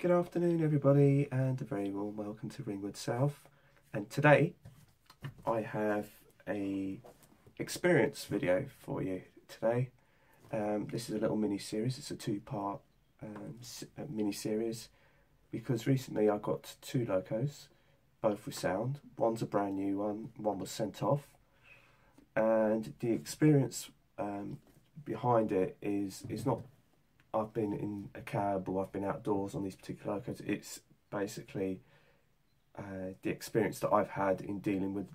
Good afternoon everybody, and a very warm welcome to Ringwood South. And today I have a experience video for you today. This is a little mini-series. It's a two-part mini-series because recently I got two Locos, both with sound. One's a brand new one was sent off, and the experience behind it is not I've been in a cab or I've been outdoors on these particular Locos. It's basically the experience that I've had in dealing with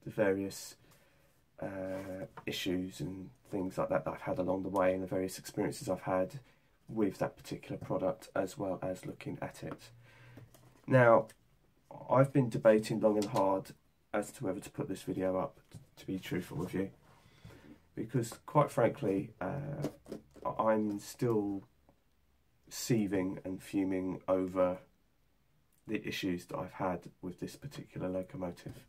the various issues and things like that I've had along the way, and the various experiences I've had with that particular product, as well as looking at it. Now, I've been debating long and hard as to whether to put this video up, to be truthful with you, because quite frankly I'm still seething and fuming over the issues that I've had with this particular locomotive.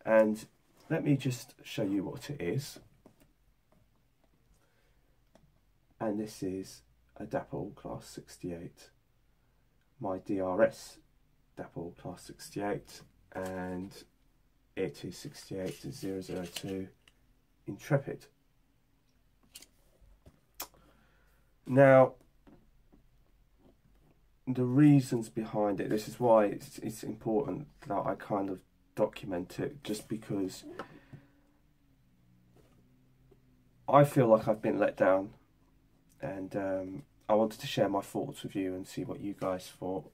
And let me just show you what it is. And this is a Dapol Class 68, my DRS Dapol Class 68, and it is 68002 Intrepid. Now, the reasons behind it, this is why it's important that I kind of document it, just because I feel like I've been let down, and I wanted to share my thoughts with you and see what you guys thought,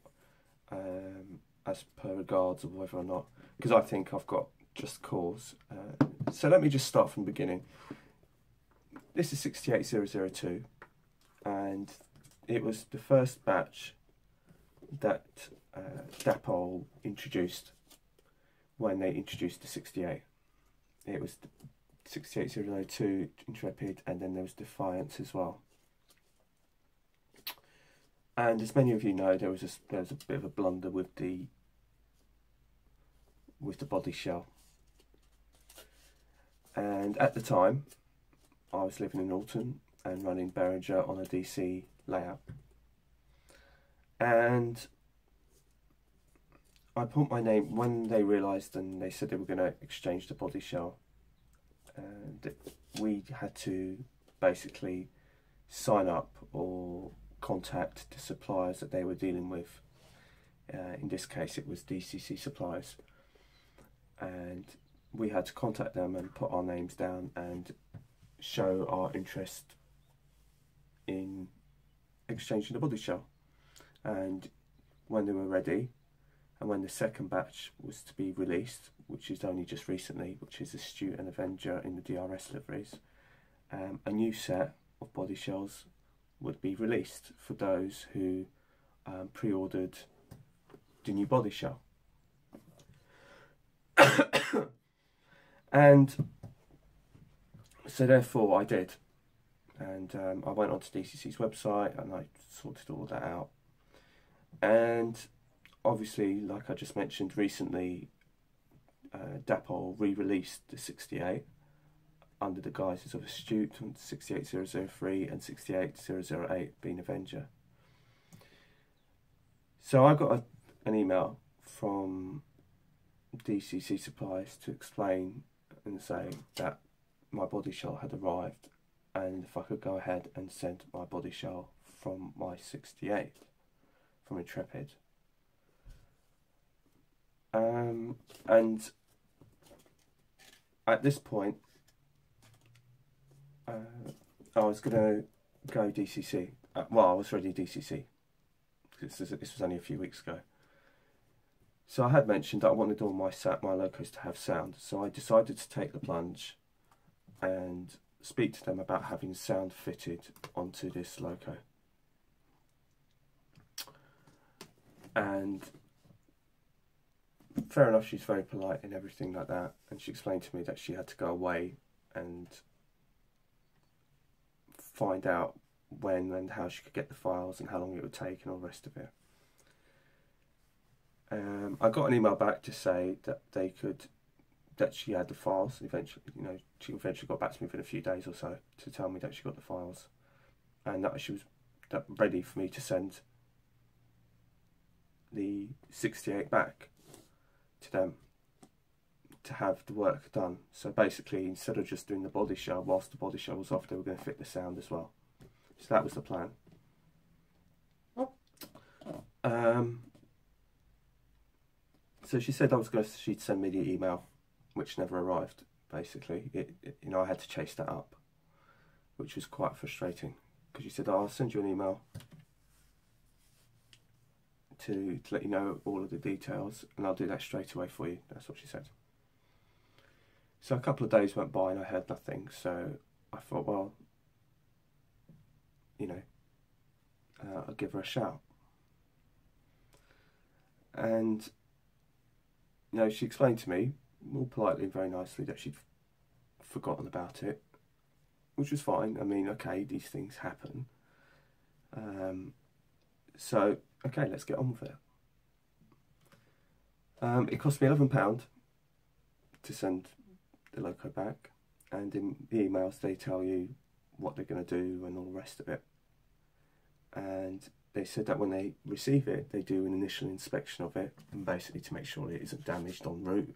as per regards of whether or not, because I think I've got just cause. So let me just start from the beginning. This is 68002. And it was the first batch that Dapol introduced when they introduced the 68. It was the 68002 Intrepid, and then there was Defiance as well. And as many of you know, there was a bit of a blunder with the body shell. And at the time, I was living in Alton and running Behringer on a DC layout, and I put my name when they realised and they said they were going to exchange the body shell, and we had to basically sign up or contact the suppliers that they were dealing with. In this case it was DCC suppliers, and we had to contact them and put our names down and show our interest in exchanging the body shell. And when they were ready, and when the second batch was to be released, which is only just recently, which is Astute and Avenger in the DRS liveries, a new set of body shells would be released for those who pre-ordered the new body shell. And so therefore I did. And I went onto DCC's website and I sorted all that out. And obviously, like I just mentioned recently, Dapol re-released the 68 under the guises of Astute, 68003 and 68008 being Avenger. So I got an email from DCC Supplies to explain and say that my body shell had arrived, and if I could go ahead and send my body shell from my 68 from Intrepid. And at this point I was going to go DCC. Well, I was already DCC. This was only a few weeks ago. So I had mentioned that I wanted all my Locos to have sound, so I decided to take the plunge and speak to them about having sound fitted onto this Loco. And fair enough, she's very polite and everything like that, and she explained to me that she had to go away and find out when and how she could get the files and how long it would take and all the rest of it. I got an email back to say that that she had the files. Eventually, she eventually got back to me within a few days or so to tell me that she got the files, and that she was ready for me to send the 68 back to them to have the work done. So basically, instead of just doing the body shell, whilst the body shell was off, they were going to fit the sound as well. So that was the plan. So she said she'd send me the email, which never arrived. Basically, you know, I had to chase that up, which was quite frustrating, because she said, "Oh, I'll send you an email to let you know all of the details, and I'll do that straight away for you." That's what she said. So a couple of days went by and I heard nothing. So I thought, well, you know, I'll give her a shout. And you know, she explained to me, all politely and very nicely, that she'd forgotten about it, which was fine. I mean, okay, these things happen. So, okay, let's get on with it. It cost me £11 to send the Loco back, and in the emails they tell you what they're going to do and all the rest of it. And they said that when they receive it, they do an initial inspection of it, and basically to make sure it isn't damaged en route.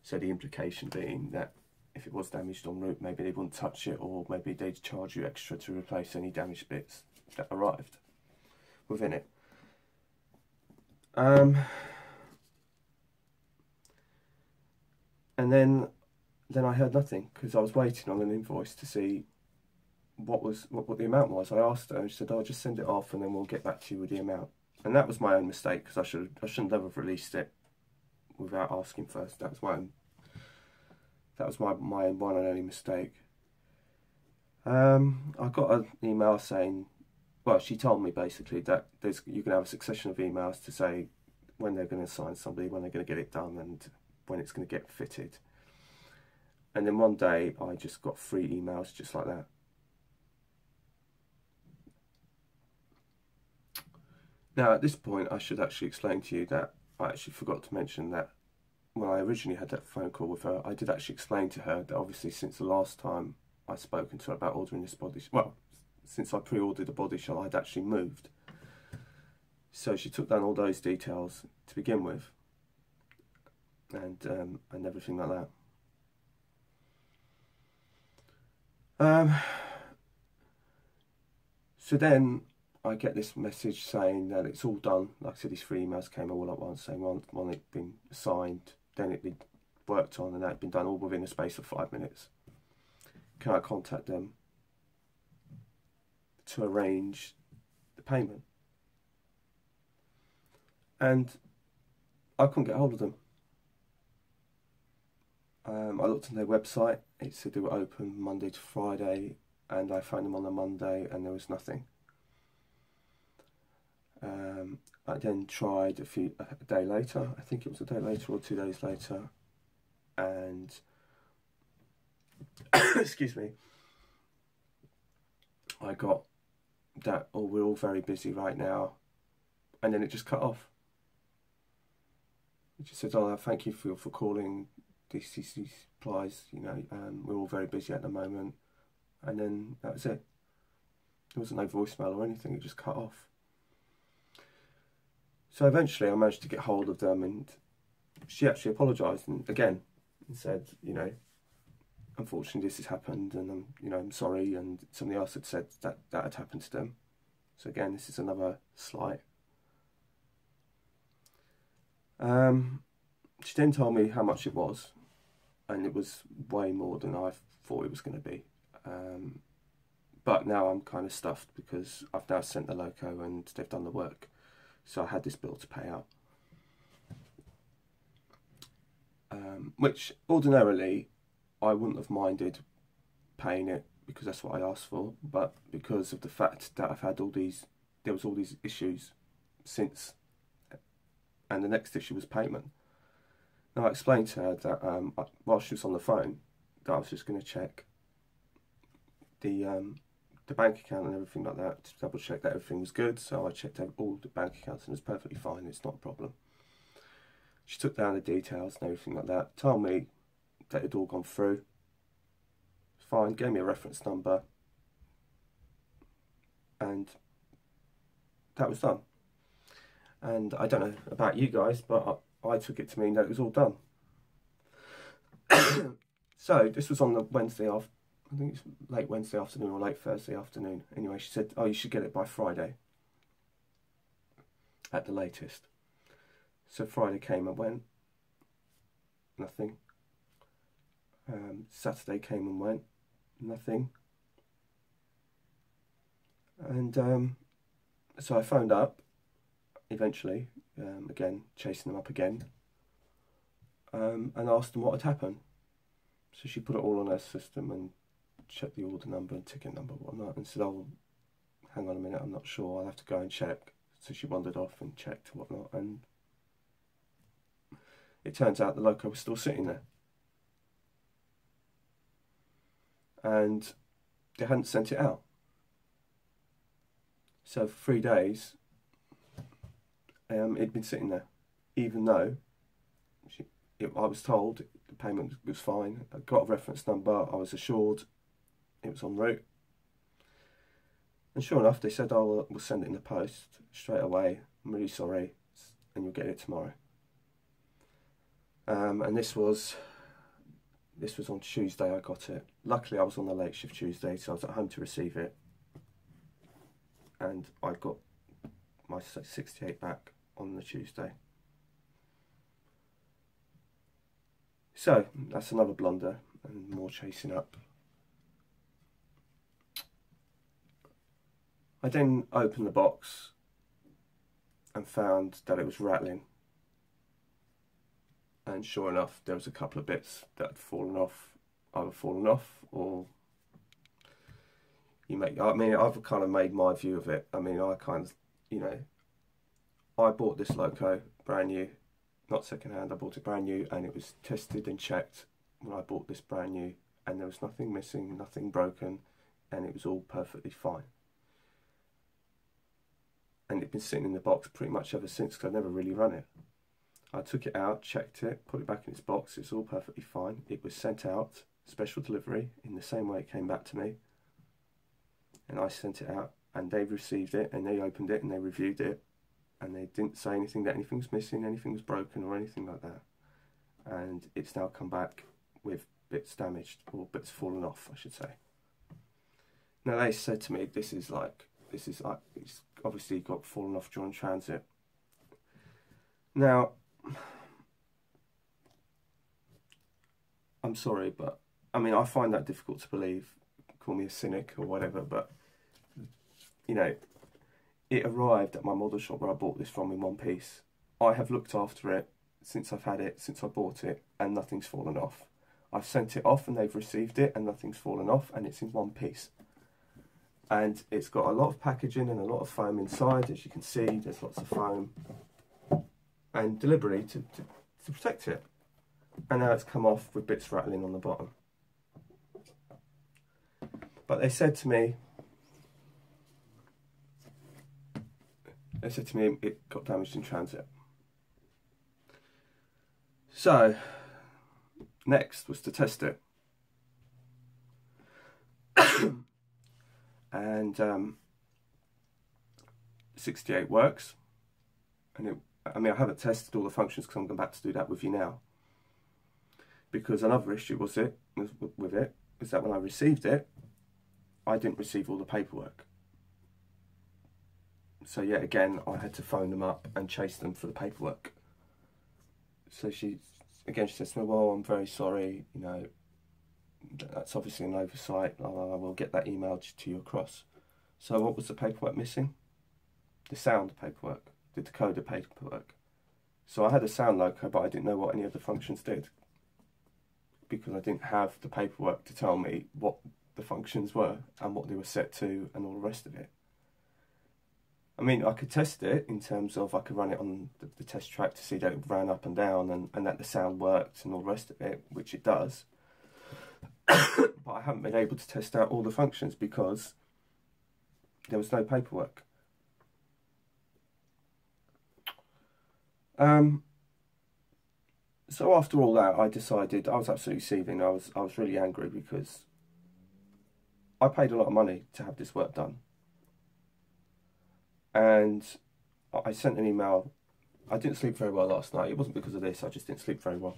So the implication being that if it was damaged en route, maybe they wouldn't touch it, or maybe they'd charge you extra to replace any damaged bits that arrived within it. And then I heard nothing, because I was waiting on an invoice to see what the amount was. I asked her, and she said, "Oh, just send it off, and then we'll get back to you with the amount." And that was my own mistake, because I shouldn't have released it without asking first. That was my one and only mistake. I got an email saying, well, she told me basically that you can have a succession of emails to say when they're going to assign somebody, when they're going to get it done, and when it's going to get fitted. And then one day I just got 3 emails just like that. Now at this point I should actually explain to you that I actually forgot to mention that when I originally had that phone call with her, I did actually explain to her that obviously since the last time I'd spoken to her about ordering this body, well, since I pre-ordered the body shell, I'd actually moved. So she took down all those details to begin with, and everything like that. So then I get this message saying that it's all done. Like I said, these 3 emails came all at once, saying one had been signed, then it'd been worked on, and that had been done all within a space of 5 minutes. Can I contact them to arrange the payment? And I couldn't get hold of them. I looked on their website. It said they were open Monday to Friday, and I found them on a Monday, and there was nothing. I then tried a day later. I think it was a day later or 2 days later, and excuse me, I got that, "Oh, we're all very busy right now," and then it just cut off. It just said, "Oh, thank you for calling DCC Supplies, you know, we're all very busy at the moment," and then that was it. There wasn't no voicemail or anything, it just cut off. So eventually I managed to get hold of them, and she actually apologised and said, you know, "Unfortunately this has happened, and I'm sorry," and somebody else had said that had happened to them. So again, this is another slight. She then told me how much it was, and it was way more than I thought it was going to be. But now I'm kind of stuffed, because I've now sent the Loco and they've done the work. So I had this bill to pay out. Which ordinarily I wouldn't have minded paying it, because that's what I asked for. But because of the fact that there was all these issues since, and the next issue was payment. Now I explained to her that while she was on the phone, that I was just going to check the bank account and everything like that, to double check that everything was good. So I checked out all the bank accounts, and it's perfectly fine, it's not a problem. She took down the details and everything like that, told me that it'd all gone through, fine, gave me a reference number, and that was done. And I don't know about you guys, but I took it to mean that it was all done. So this was on the Wednesday after, I think it's late Wednesday afternoon or late Thursday afternoon. Anyway, she said, oh, you should get it by Friday at the latest. So Friday came and went, nothing. Saturday came and went, nothing. And so I phoned up eventually, again, chasing them up again, and asked them what had happened. So she put it all on her system and checked the order number and ticket number and whatnot, and said, oh, hang on a minute, I'm not sure, I'll have to go and check. So she wandered off and checked and whatnot, and it turns out the Loco was still sitting there. And they hadn't sent it out. So for 3 days, it'd been sitting there, even though I was told the payment was fine. I got a reference number, I was assured it was en route. And sure enough, they said, oh, we'll send it in the post straight away. I'm really sorry, and you'll get it tomorrow. And this was on Tuesday I got it. Luckily I was on the late shift Tuesday, so I was at home to receive it. And I got my 68 back on the Tuesday. So that's another blunder and more chasing up. I then opened the box and found that it was rattling. And sure enough, there was a couple of bits that had fallen off, either fallen off or I've kind of made my view of it. I mean, I kind of, I bought this Loco brand new, not second hand, I bought it brand new, and it was tested and checked when I bought this brand new, and there was nothing missing, nothing broken, and it was all perfectly fine. And it'd been sitting in the box pretty much ever since, because I'd never really run it. I took it out, checked it, put it back in its box, it's all perfectly fine. It was sent out, special delivery, in the same way it came back to me. And I sent it out, and they received it, and they opened it, and they reviewed it, and they didn't say anything that anything was missing, anything was broken, or anything like that. And it's now come back with bits damaged, or bits fallen off, I should say. Now they said to me, this is like, it's obviously got fallen off during transit. Now, I'm sorry, but I mean, I find that difficult to believe. Call me a cynic or whatever, but it arrived at my model shop where I bought this from in one piece. I have looked after it since I've had it, since I bought it, and nothing's fallen off. I've sent it off and they've received it and nothing's fallen off, and it's in one piece. And it's got a lot of packaging and a lot of foam inside, as you can see. There's lots of foam, and deliberately to protect it. And now it's come off with bits rattling on the bottom. But they said to me it got damaged in transit. So next was to test it. And 68 works. And I haven't tested all the functions because I'm about to do that with you now. Because another issue with it was that when I received it, I didn't receive all the paperwork. So yet again, I had to phone them up and chase them for the paperwork. So she says to me, well, I'm very sorry, that's obviously an oversight, I will get that emailed to you across. So what was the paperwork missing? The sound paperwork, the decoder paperwork. So I had a sound Loco, but I didn't know what any of the functions did, because I didn't have the paperwork to tell me what the functions were and what they were set to and all the rest of it. I mean, I could test it in terms of I could run it on the test track to see that it ran up and down and that the sound worked and all the rest of it, which it does. But I haven't been able to test out all the functions because there was no paperwork. So after all that, I decided, I was absolutely seething. I was really angry because I paid a lot of money to have this work done. And I sent an email. I didn't sleep very well last night. It wasn't because of this, I just didn't sleep very well.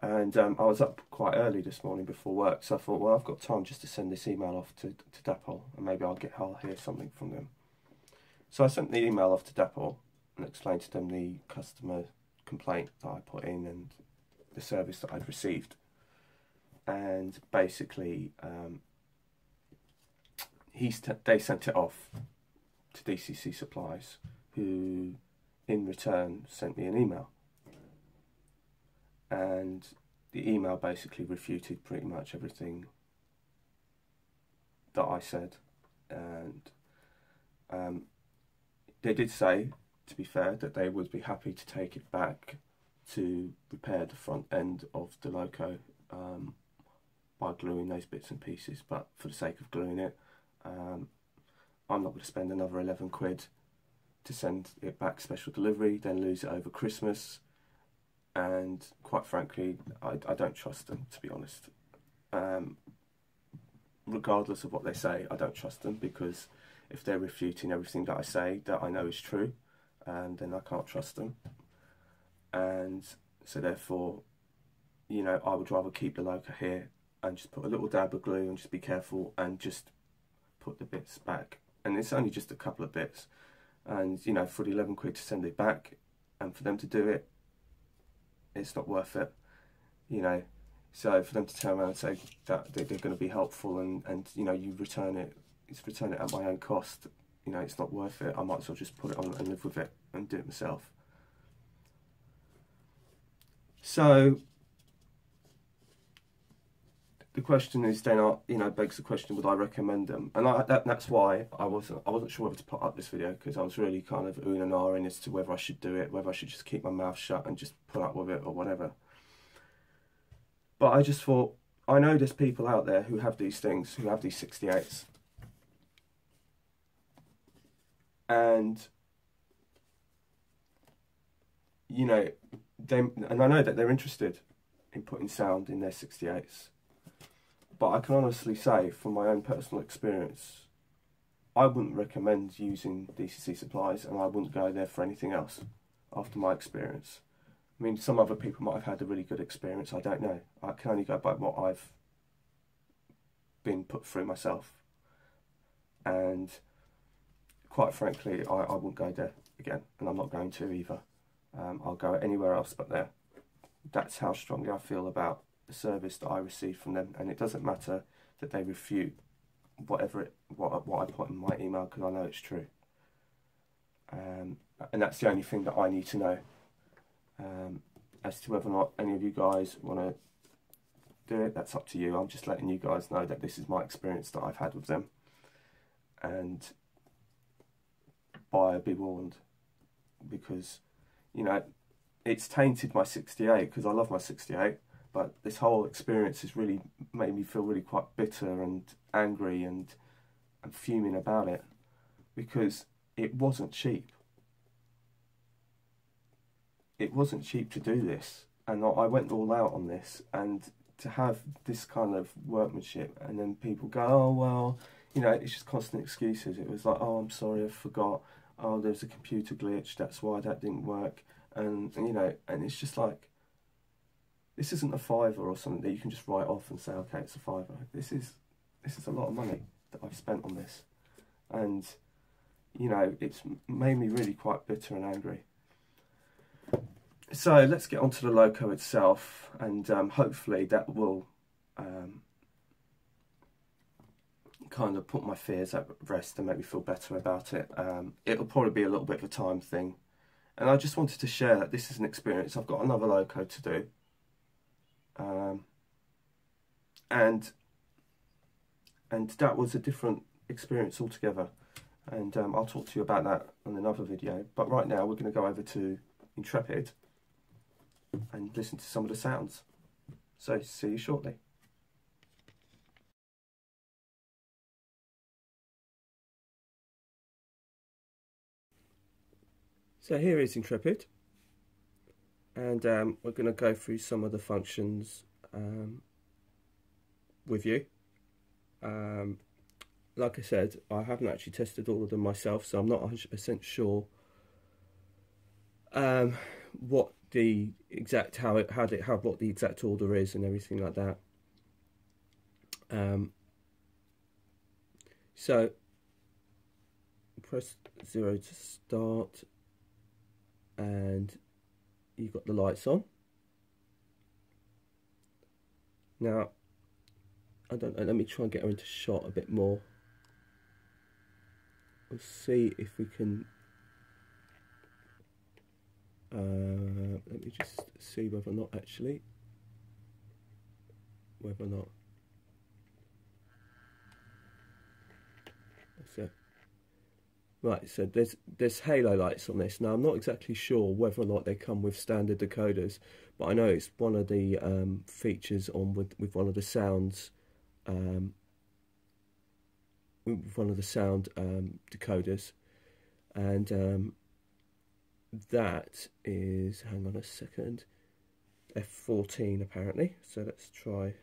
And I was up quite early this morning before work, so I thought, well, I've got time just to send this email off to Dapol, and maybe I'll hear something from them. So I sent the email off to Dapol and explained to them the customer complaint that I put in and the service that I'd received. And basically, they sent it off to DCC Supplies, who in return sent me an email. And the email basically refuted pretty much everything that I said. And they did say, to be fair, that they would be happy to take it back to repair the front end of the Loco by gluing those bits and pieces. But for the sake of gluing it, I'm not going to spend another 11 quid to send it back special delivery, then lose it over Christmas. And quite frankly, I don't trust them, to be honest. Regardless of what they say, I don't trust them, because if they're refuting everything that I say that I know is true, then I can't trust them. And so therefore, you know, I would rather keep the Loco here and just put a little dab of glue and just be careful and just put the bits back. And it's only just a couple of bits. And, you know, for the 11 quid to send it back and for them to do it, it's not worth it, you know. So for them to turn around and say that they're going to be helpful and you know, you return it at my own cost, you know, it's not worth it. I might as well just put it on and live with it and do it myself. So the question is then, you know, begs the question, would I recommend them? And that's why I wasn't sure whether to put up this video, because I was really kind of oohing and ahhing as to whether I should do it, whether I should just keep my mouth shut and just put up with it or whatever. But I just thought, I know there's people out there who have these things, who have these 68s. And, you know, and I know that they're interested in putting sound in their 68s. But I can honestly say, from my own personal experience, I wouldn't recommend using DCC Supplies, and I wouldn't go there for anything else after my experience. I mean, some other people might have had a really good experience, I don't know. I can only go by what I've been put through myself. And quite frankly, I wouldn't go there again, and I'm not going to either. I'll go anywhere else but there. That's how strongly I feel about the service that I received from them, and it doesn't matter that they refute what I put in my email, because I know it's true. And that's the only thing that I need to know. As to whether or not any of you guys want to do it, that's up to you. I'm just letting you guys know that this is my experience that I've had with them, and buyer be warned, because, you know, it's tainted my 68, because I love my 68. But this whole experience has really made me feel really quite bitter and angry and fuming about it, because it wasn't cheap. It wasn't cheap to do this, and I went all out on this, and to have this kind of workmanship, and then people go, oh well, you know, it's just constant excuses. It was like, oh, I'm sorry, I forgot. Oh, there's a computer glitch, that's why that didn't work. And you know, and it's just like, this isn't a £5 or something that you can just write off and say, okay, it's a £5. This is a lot of money that I've spent on this, and you know, it's made me really quite bitter and angry. So let's get onto the Loco itself, and hopefully that will kind of put my fears at rest and make me feel better about it. It'll probably be a little bit of a time thing, and I just wanted to share that this is an experience. I've got another Loco to do. And that was a different experience altogether, and I'll talk to you about that on another video. But right now we're going to go over to Intrepid and listen to some of the sounds. So see you shortly. So here is Intrepid, and we're going to go through some of the functions with you. Like I said, I haven't actually tested all of them myself, so I'm not 100% sure what the exact what the exact order is and everything like that. So press 0 to start, and you've got the lights on. Now, I don't know, let me try and get her into shot a bit more. We'll see if we can. Let me just see whether or not that's it. Right, so there's halo lights on this. Now I'm not exactly sure whether or not they come with standard decoders, but I know it's one of the features on with one of the sounds, with one of the sound decoders, and that is, hang on a second, F14 apparently. So let's try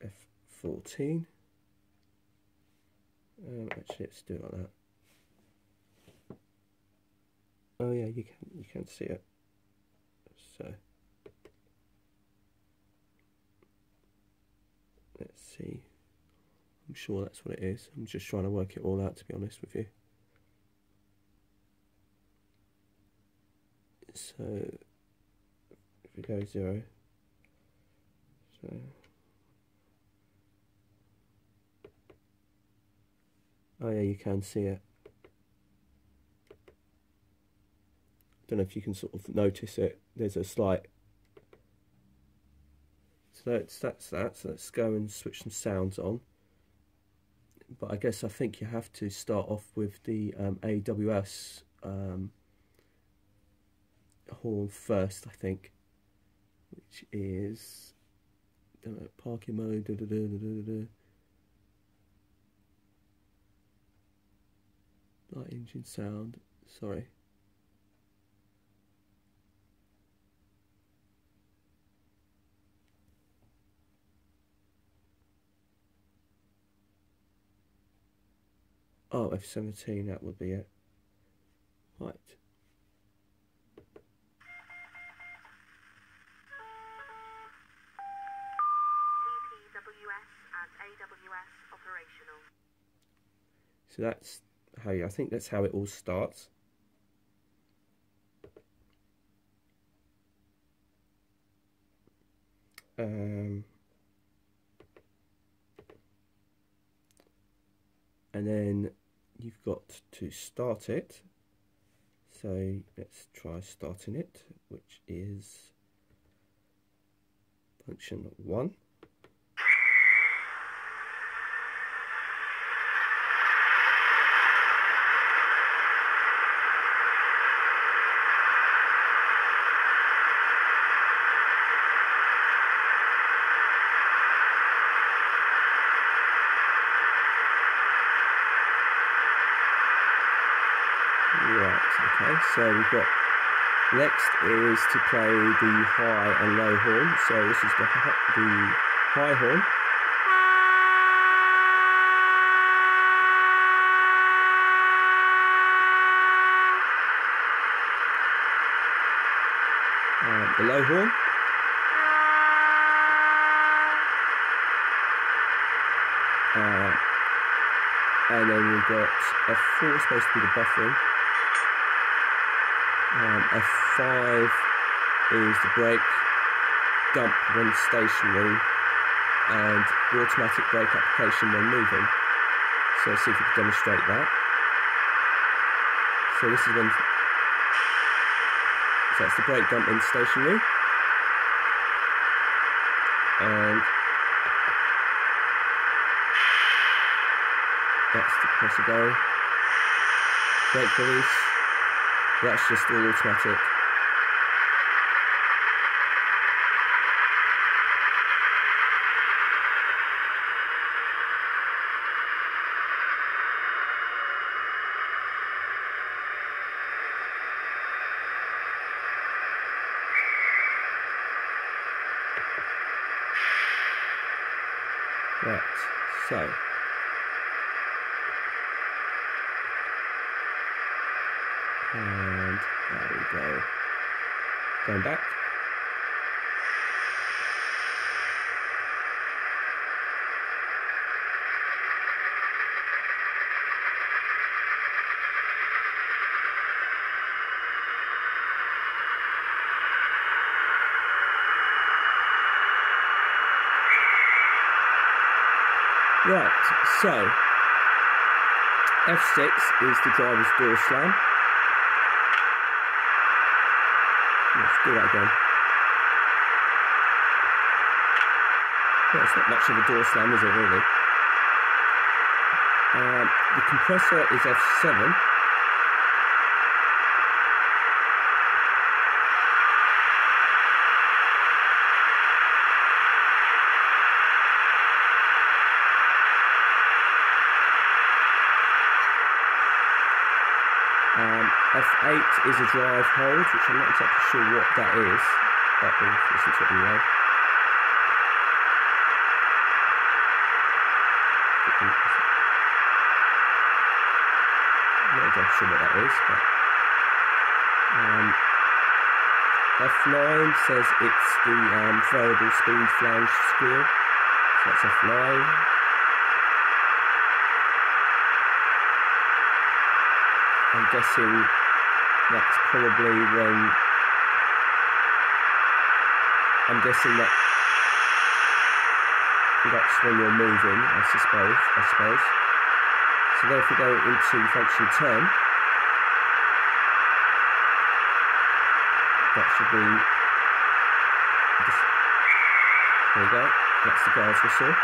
F14. Actually, let's do it like that. Oh yeah, you can see it. So let's see. I'm sure that's what it is. I'm just trying to work it all out, to be honest with you. So if we go 0, so oh yeah, you can see it. Don't know if you can sort of notice it. There's a slight. So that's that. So let's go and switch some sounds on. But I guess I think you have to start off with the AWS horn first, I think, which is parking mode. Light engine sound. Sorry. Oh, F17, that would be it. Right. TPWS and AWS operational. So that's how I think that's how it all starts. And then you've got to start it. So let's try starting it, which is function 1. Right, okay, so we've got, next is to play the high and low horn. So this is the high horn. The low horn. And then we've got F4 supposed to be the buffering. F5 is the brake, dump when stationary, and the automatic brake application when moving. So let's see if we can demonstrate that. So this is when, so that's the brake dump when stationary, and that's the press of go. Brake release. That's just all automatic. Right, so and there we go. Going back. Right, so F6 is the driver's door slam. Let's do that again. Well, it's not much of a door slam, is it really? The compressor is F7. F8 is a drive hold, which I'm not exactly sure what that is, but we'll listen to it anyway. I'm not exactly sure what that is, but F9 says it's the variable speed flange squeal, so that's F9. I'm guessing that's probably when, that's when you're moving, I suppose. So then if we go into function 10, that should be, there you go, that's the guard's whistle.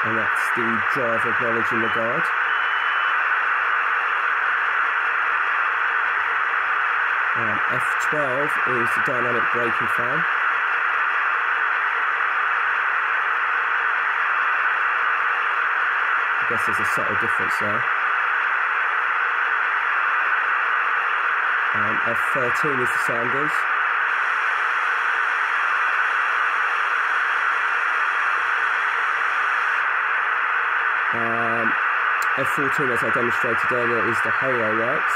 And that's the driver acknowledging the guard. F12 is the dynamic braking fan. I guess there's a subtle difference there. F13 is the sounders. F14, as I demonstrated earlier, is the halo lights.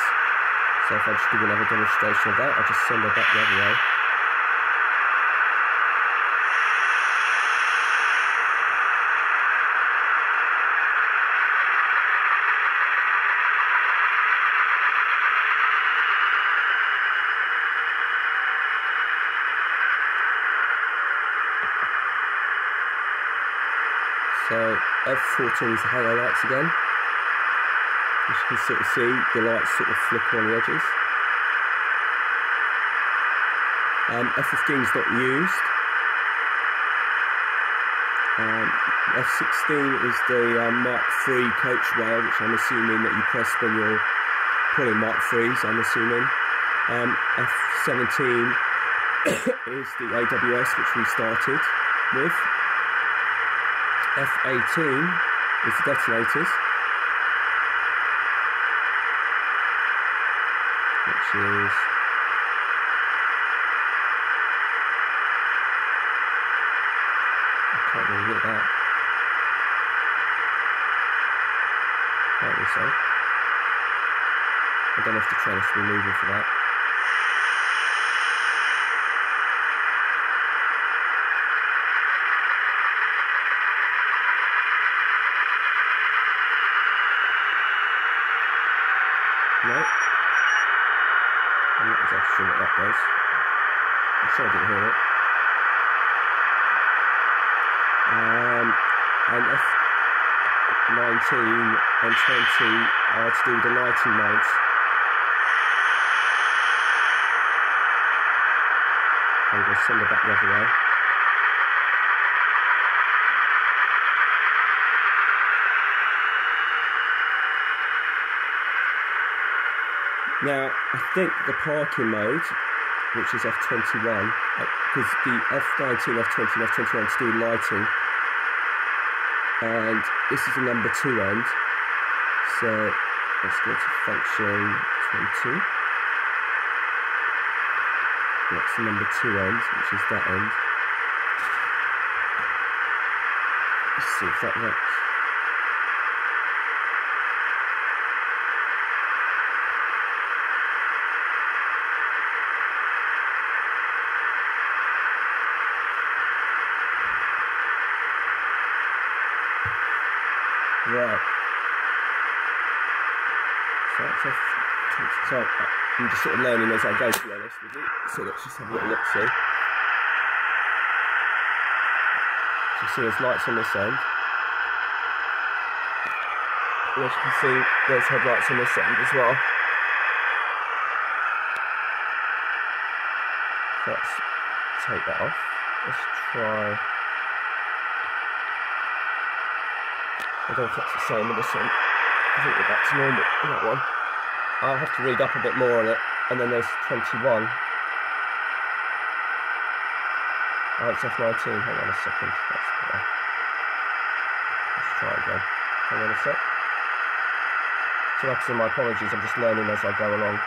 So if I just give you another demonstration of that, I'll just send it back the other way. So F14 is the halo lights again. As you can sort of see, the lights sort of flicker on the edges. F15 is not used. F16 is the Mark III coach rail, which I'm assuming that you press when you're pulling Mark IIIs, I'm assuming. F17 is the AWS, which we started with. F18 is the detonators, which is I can't really hit that. Apparently so. I don't know if the train has to be moving for that. No. I'm not exactly sure what that does. I'm sure I didn't hear it. And F19 and 20 are to do with the lighting modes. I'm going to send it back the other way. Now, I think the parking mode, which is F21, because the F19, F20 and F21 to do lighting, and this is the number 2 end, so let's go to function 22. That's the number 2 end, which is that end. Let's see if that works. well. So I'm just sort of learning as I go, to be honest with you. So let's just have a little look, see. So you see there's lights on this end. And as you can see, there's headlights on this end as well. So let's take that off. Let's try. I don't know if that's the same with this one. I think we're back to normal in that one. I'll have to read up a bit more on it. And then there's 21. Oh, it's F19. Hang on a second. That's better. Let's try again. Hang on a sec. So like I said, my apologies. I'm just learning as I go along.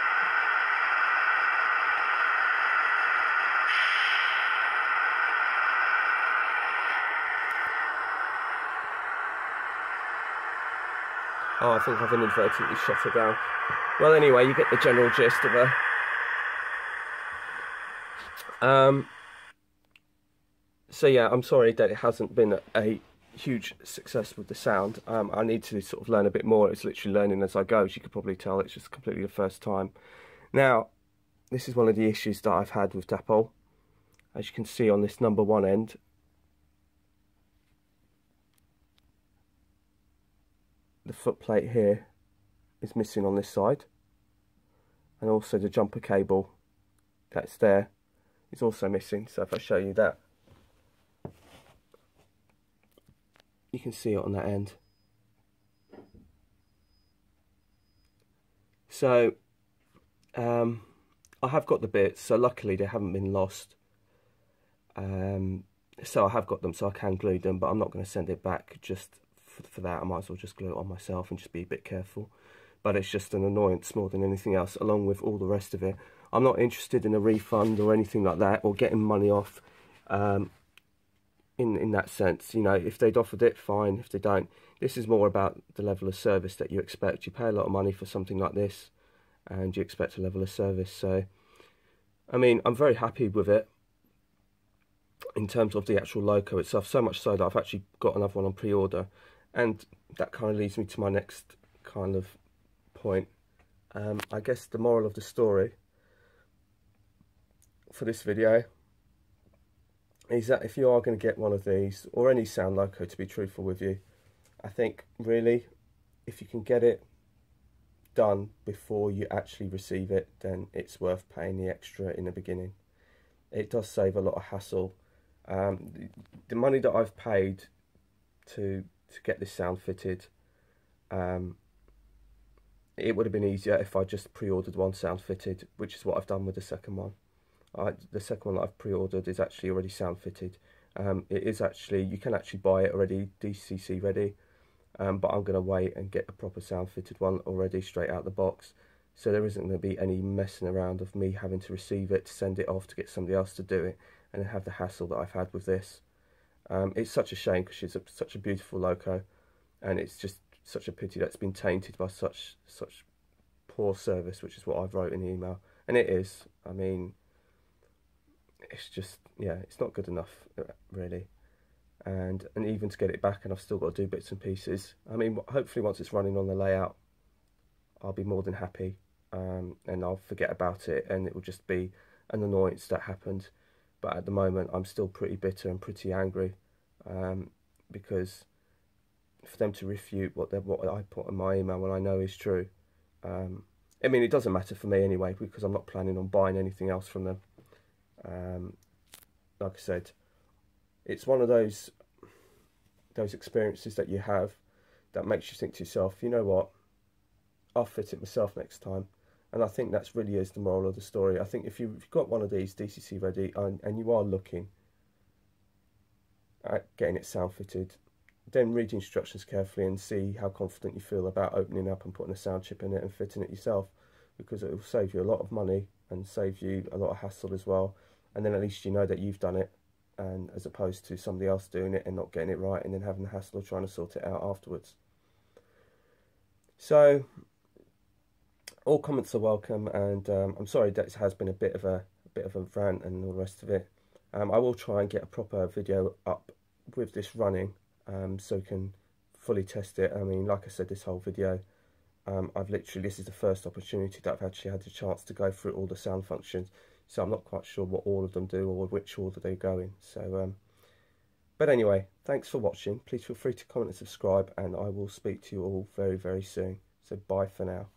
Oh, I think I've inadvertently shut it down. Well, anyway, you get the general gist of it. So yeah, I'm sorry that it hasn't been a huge success with the sound. I need to sort of learn a bit more. It's literally learning as I go, as you could probably tell. It's just completely the first time. Now, this is one of the issues that I've had with Dapol. As you can see on this number 1 end, the foot plate here is missing on this side, and also the jumper cable that's there is also missing. So if I show you that, you can see it on that end. So I have got the bits, so luckily they haven't been lost. So I have got them, so I can glue them, but I'm not going to send it back just for that. I might as well just glue it on myself and just be a bit careful. But it's just an annoyance more than anything else, along with all the rest of it. I'm not interested in a refund or anything like that, or getting money off in that sense. You know, if they'd offered it, fine. If they don't, this is more about the level of service that you expect. You pay a lot of money for something like this, and you expect a level of service. So, I mean, I'm very happy with it in terms of the actual Loco itself, so much so that I've actually got another one on pre-order. And that kind of leads me to my next kind of point. I guess the moral of the story for this video is that if you are going to get one of these, or any sound Loco, to be truthful with you, I think really, if you can get it done before you actually receive it, then it's worth paying the extra in the beginning. It does save a lot of hassle. The money that I've paid to get this sound fitted, it would have been easier if I just pre-ordered one sound fitted, which is what I've done with the second one. The second one that I've pre-ordered is actually already sound fitted. It is actually, you can actually buy it already DCC ready, but I'm going to wait and get a proper sound fitted one already straight out the box. So there isn't going to be any messing around of me having to receive it, to send it off, to get somebody else to do it, and have the hassle that I've had with this. It's such a shame, because she's such a beautiful Loco, and it's just such a pity that it's been tainted by such poor service, which is what I've wrote in the email. And it is. I mean, it's just, yeah, it's not good enough, really. And even to get it back, and I've still got to do bits and pieces. I mean, hopefully once it's running on the layout, I'll be more than happy, and I'll forget about it, and it will just be an annoyance that happened. But at the moment, I'm still pretty bitter and pretty angry, because for them to refute what I put in my email when I know is true, I mean, it doesn't matter for me anyway, because I'm not planning on buying anything else from them. Like I said, it's one of those experiences that you have that makes you think to yourself, you know what, I'll fit it myself next time. And I think that's really is the moral of the story. I think if you've got one of these DCC ready, and you are looking at getting it sound fitted, then read the instructions carefully and see how confident you feel about opening up and putting a sound chip in it and fitting it yourself, because it will save you a lot of money and save you a lot of hassle as well. And then at least you know that you've done it, and as opposed to somebody else doing it and not getting it right and then having the hassle of trying to sort it out afterwards. So all comments are welcome, and I'm sorry that it has been a bit of a rant and all the rest of it. I will try and get a proper video up with this running, so we can fully test it. I mean, like I said, this whole video, this is the first opportunity that I've actually had the chance to go through all the sound functions, so I'm not quite sure what all of them do or which order they go in. So, but anyway, thanks for watching. Please feel free to comment and subscribe, and I will speak to you all very, very soon. So bye for now.